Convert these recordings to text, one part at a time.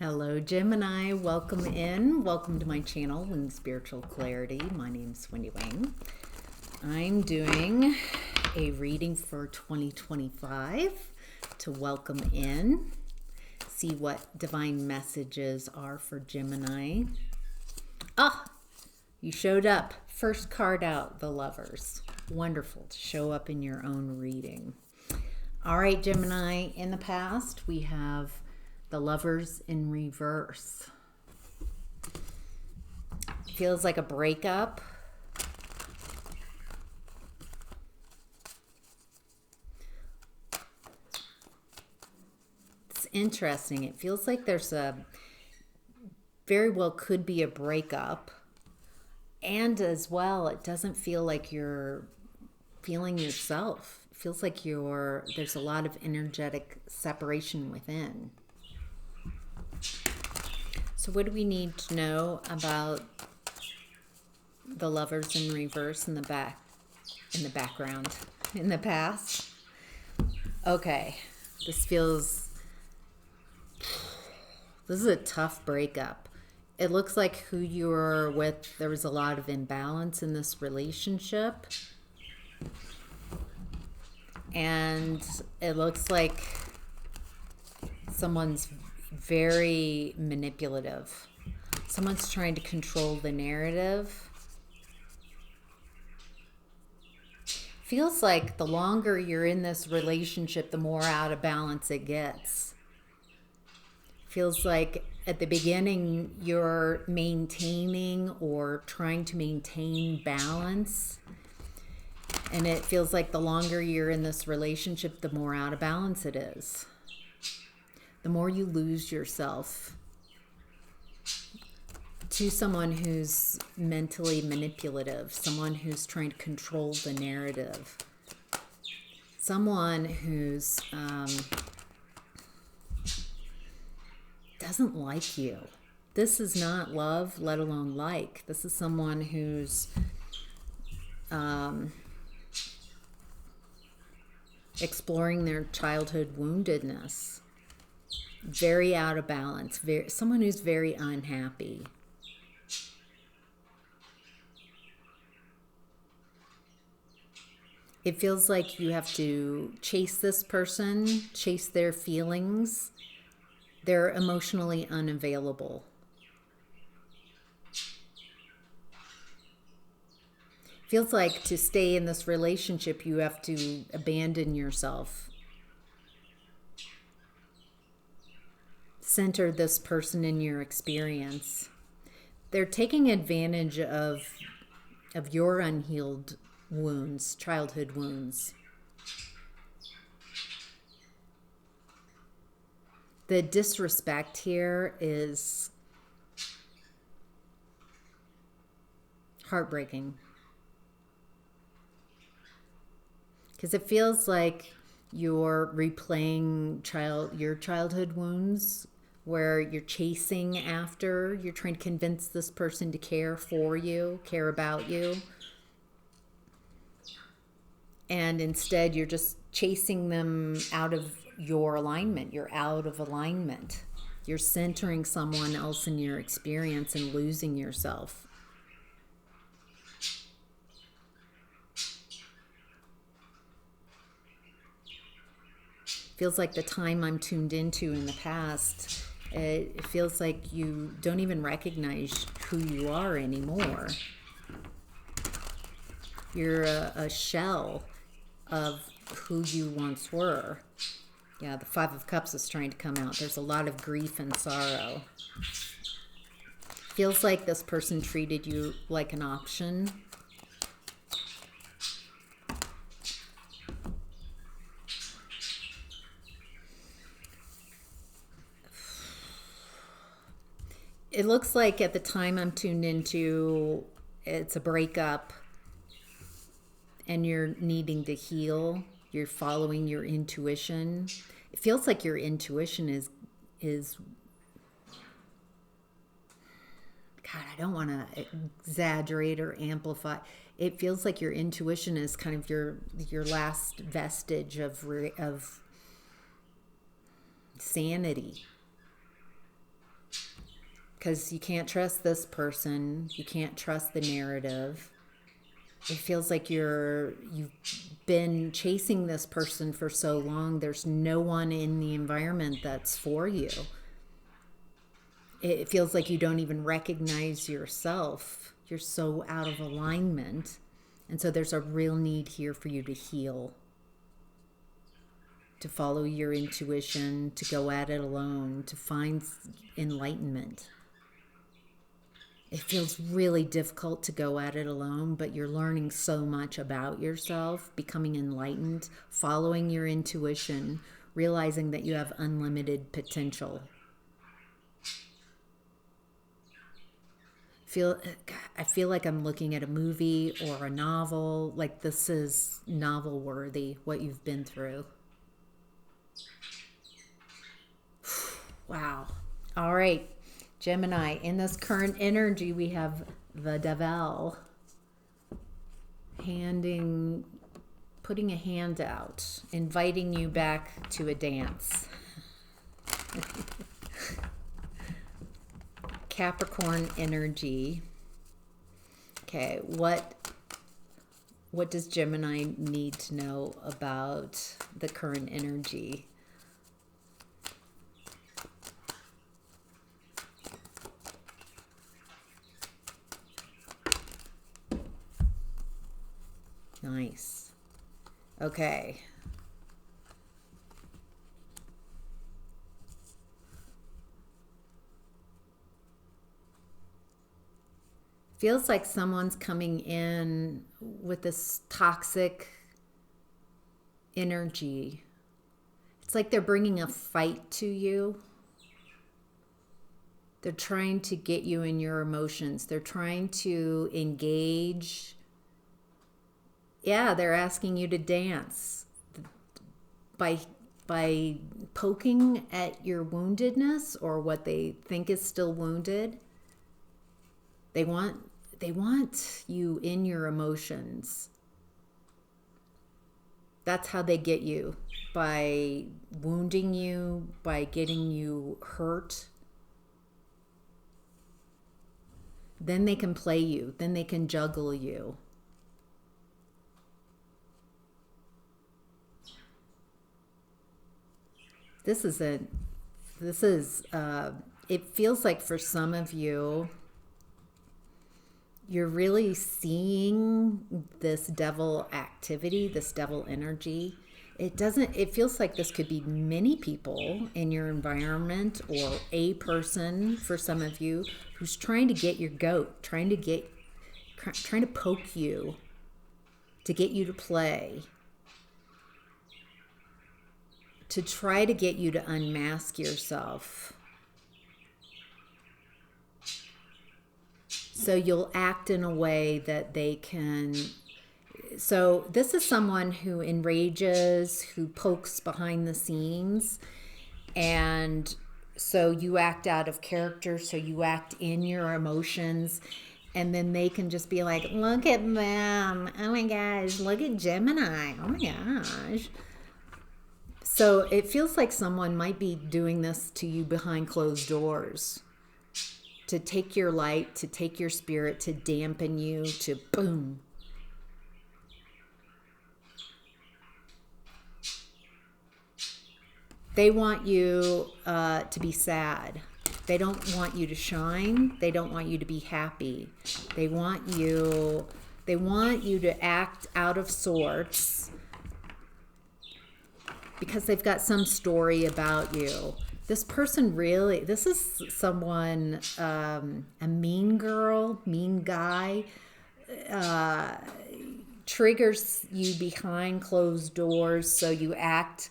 Hello, Gemini. Welcome in. Welcome to my channel, in Spiritual Clarity. My name's Wendy Wang. I'm doing a reading for 2025 to welcome in, see what divine messages are for Gemini. You showed up. First card out, the Lovers. Wonderful to show up in your own reading. All right, Gemini, in the past, we have the Lovers in reverse. Feels like a breakup. It's interesting. It feels like there's very well could be a breakup. And as well, it doesn't feel like you're feeling yourself. It feels like there's a lot of energetic separation within. So what do we need to know about the Lovers in reverse in the background, in the past? Okay, this is a tough breakup. It looks like who you were with, there was a lot of imbalance in this relationship. And it looks like someone's very manipulative. Someone's trying to control the narrative. Feels like the longer you're in this relationship, the more out of balance it gets. Feels like at the beginning you're maintaining or trying to maintain balance. And it feels like the longer you're in this relationship, the more out of balance it is. The more you lose yourself to someone who's mentally manipulative, someone who's trying to control the narrative, someone who's doesn't like you. This is not love, let alone like. This is someone who's exploring their childhood woundedness. Very out of balance, someone who's very unhappy. It feels like you have to chase this person, chase their feelings. They're emotionally unavailable. Feels like to stay in this relationship, you have to abandon yourself. Center this person in your experience. They're taking advantage of your unhealed wounds, childhood wounds. The disrespect here is heartbreaking. Because it feels like you're replaying your childhood wounds, where you're chasing after, you're trying to convince this person to care for you, care about you. And instead, you're just chasing them out of your alignment. You're out of alignment. You're centering someone else in your experience and losing yourself. Feels like the time I'm tuned into in the past, it feels like you don't even recognize who you are anymore. You're a shell of who you once were. Yeah, the Five of Cups is trying to come out. There's a lot of grief and sorrow. Feels like this person treated you like an option. It looks like at the time I'm tuned into, it's a breakup and you're needing to heal. You're following your intuition. It feels like your intuition is God, I don't want to exaggerate or amplify. It feels like your intuition is kind of your last vestige of sanity. because you can't trust this person. You can't trust the narrative. It feels like you've been chasing this person for so long. There's no one in the environment that's for you. It feels like you don't even recognize yourself. You're so out of alignment. And so there's a real need here for you to heal, to follow your intuition, to go at it alone, to find enlightenment. It feels really difficult to go at it alone, but you're learning so much about yourself, becoming enlightened, following your intuition, realizing that you have unlimited potential. I feel like I'm looking at a movie or a novel, like this is novel worthy, what you've been through. Wow. All right. Gemini, in this current energy, we have the Devil putting a hand out, inviting you back to a dance. Capricorn energy. Okay, what does Gemini need to know about the current energy? Nice. Okay. Feels like someone's coming in with this toxic energy. It's like they're bringing a fight to you. They're trying to get you in your emotions. They're trying to engage. Yeah, they're asking you to dance by poking at your woundedness or what they think is still wounded. They want you in your emotions. That's how they get you, by wounding you, by getting you hurt. Then they can play you. Then they can juggle you. It feels like for some of you, you're really seeing this devil activity, this devil energy. It feels like this could be many people in your environment or a person for some of you who's trying to get your goat, trying to poke you, to get you to play, to try to get you to unmask yourself. So you'll act in a way that they can. So this is someone who enrages, who pokes behind the scenes. And so you act out of character. So you act in your emotions. And then they can just be like, look at them. Oh my gosh, look at Gemini. Oh my gosh. So it feels like someone might be doing this to you behind closed doors. To take your light, to take your spirit, to dampen you, to boom. They want you to be sad. They don't want you to shine. They don't want you to be happy. They want you to act out of sorts because they've got some story about you. This person this is someone, a mean girl, mean guy, triggers you behind closed doors, so you act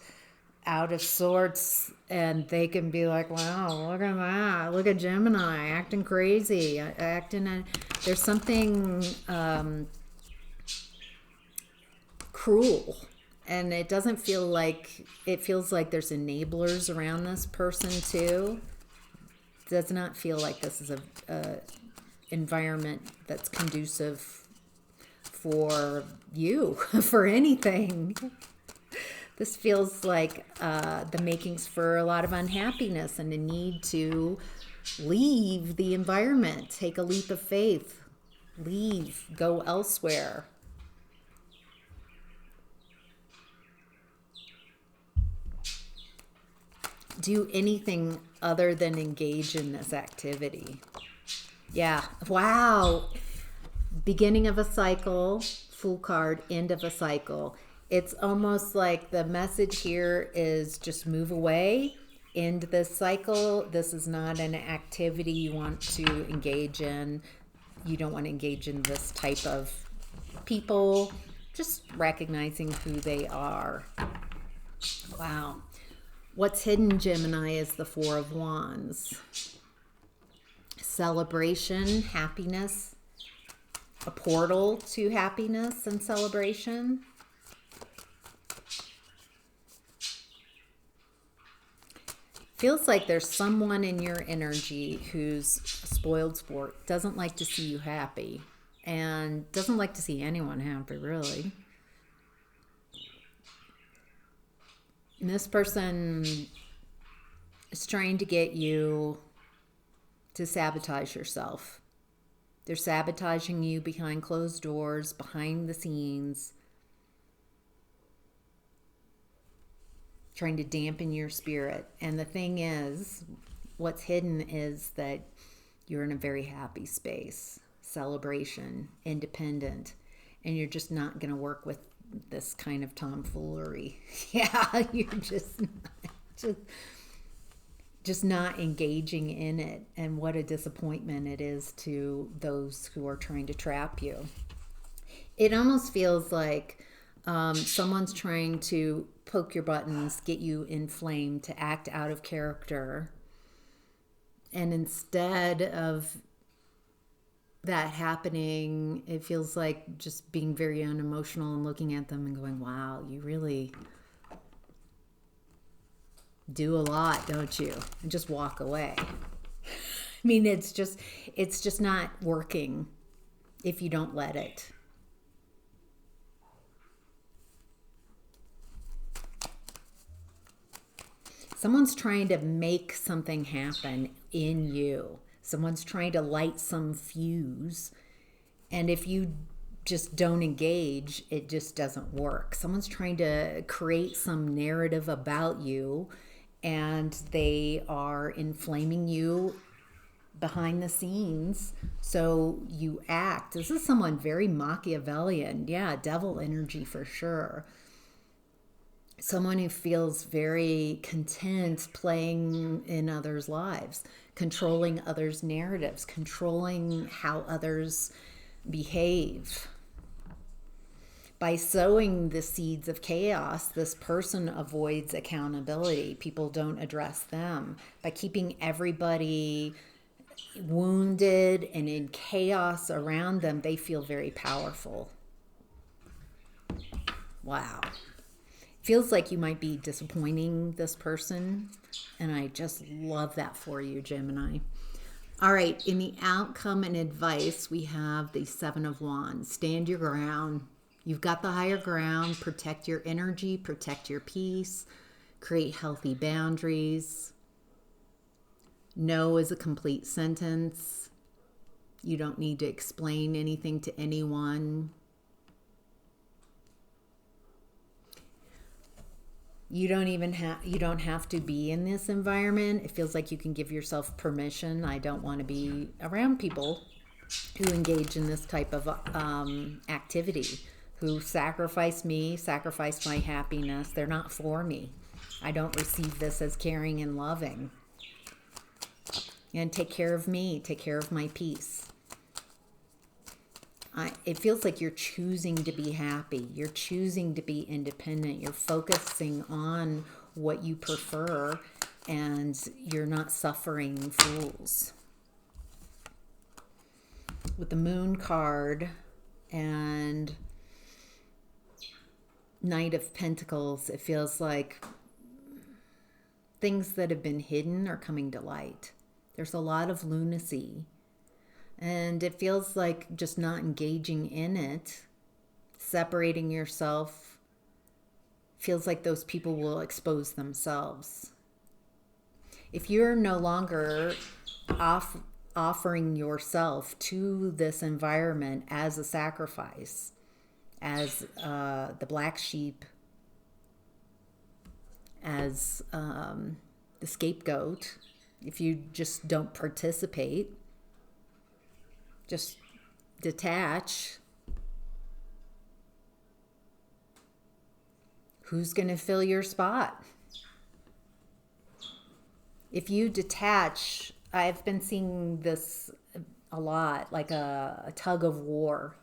out of sorts, and they can be like, wow, look at that, look at Gemini, acting crazy, there's something cruel. And it feels like there's enablers around this person too. It does not feel like this is a environment that's conducive for you, for anything. This feels like the makings for a lot of unhappiness and a need to leave the environment, take a leap of faith, leave, go elsewhere. Do anything other than engage in this activity. Yeah. Wow. Beginning of a cycle, Fool card, end of a cycle. It's almost like the message here is just move away, end this cycle. This is not an activity you want to engage in. You don't want to engage in this type of people. Just recognizing who they are. Wow. What's hidden, Gemini, is the Four of Wands. Celebration, happiness, a portal to happiness and celebration. Feels like there's someone in your energy who's spoiled sport, doesn't like to see you happy, and doesn't like to see anyone happy, really. And this person is trying to get you to sabotage yourself. They're sabotaging you behind closed doors, behind the scenes, trying to dampen your spirit. And the thing is, what's hidden is that you're in a very happy space, celebration, independent, and you're just not going to work with this kind of tomfoolery. Yeah, you're just not engaging in it. And what a disappointment it is to those who are trying to trap you. It almost feels like someone's trying to poke your buttons, get you inflamed, to act out of character. And instead of that happening, it feels like just being very unemotional and looking at them and going, wow, you really do a lot, don't you? And just walk away. I mean, it's just not working if you don't let it. Someone's trying to make something happen in you. Someone's trying to light some fuse. And if you just don't engage, it just doesn't work. Someone's trying to create some narrative about you, and they are inflaming you behind the scenes. So you act. This is someone very Machiavellian. Yeah, devil energy for sure. Someone who feels very content playing in others' lives, controlling others' narratives, controlling how others behave. By sowing the seeds of chaos, this person avoids accountability. People don't address them. By keeping everybody wounded and in chaos around them, they feel very powerful. Wow. Feels like you might be disappointing this person, and I just love that for you, Gemini. All right, in the outcome and advice, we have the Seven of Wands. Stand your ground. You've got the higher ground. Protect your energy, protect your peace, create healthy boundaries. No is a complete sentence. You don't need to explain anything to anyone. You don't have to be in this environment. It feels like you can give yourself permission. I don't want to be around people who engage in this type of activity, who sacrifice me, sacrifice my happiness. They're not for me. I don't receive this as caring and loving. And take care of me, take care of my peace. It feels like you're choosing to be happy. You're choosing to be independent. You're focusing on what you prefer, and you're not suffering fools. With the Moon card and Knight of Pentacles, it feels like things that have been hidden are coming to light. There's a lot of lunacy. And it feels like just not engaging in it, separating yourself feels like those people will expose themselves. If you're no longer offering yourself to this environment as a sacrifice, as the black sheep, as the scapegoat, if you just don't participate, just detach, who's going to fill your spot? If you detach, I've been seeing this a lot, like a tug of war.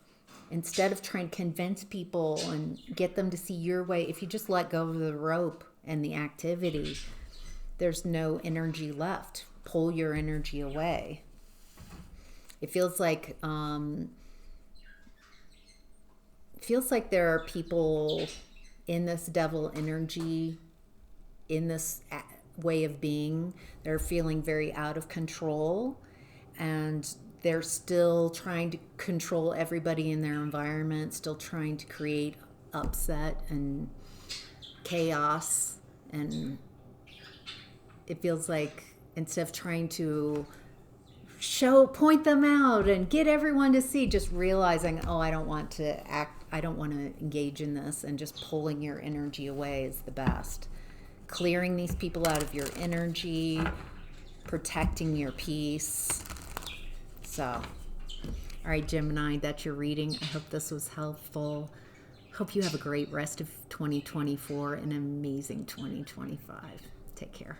Instead of trying to convince people and get them to see your way, if you just let go of the rope and the activity, there's no energy left. Pull your energy away. It feels like there are people in this devil energy, in this way of being. They're feeling very out of control, and they're still trying to control everybody in their environment, still trying to create upset and chaos. And it feels like instead of trying to point them out and get everyone to see, just realizing, oh, I don't want to engage in this, and just pulling your energy away is the best. Clearing these people out of your energy, protecting your peace. So, all right, Gemini, that's your reading. I hope this was helpful. Hope you have a great rest of 2024 and an amazing 2025. Take care.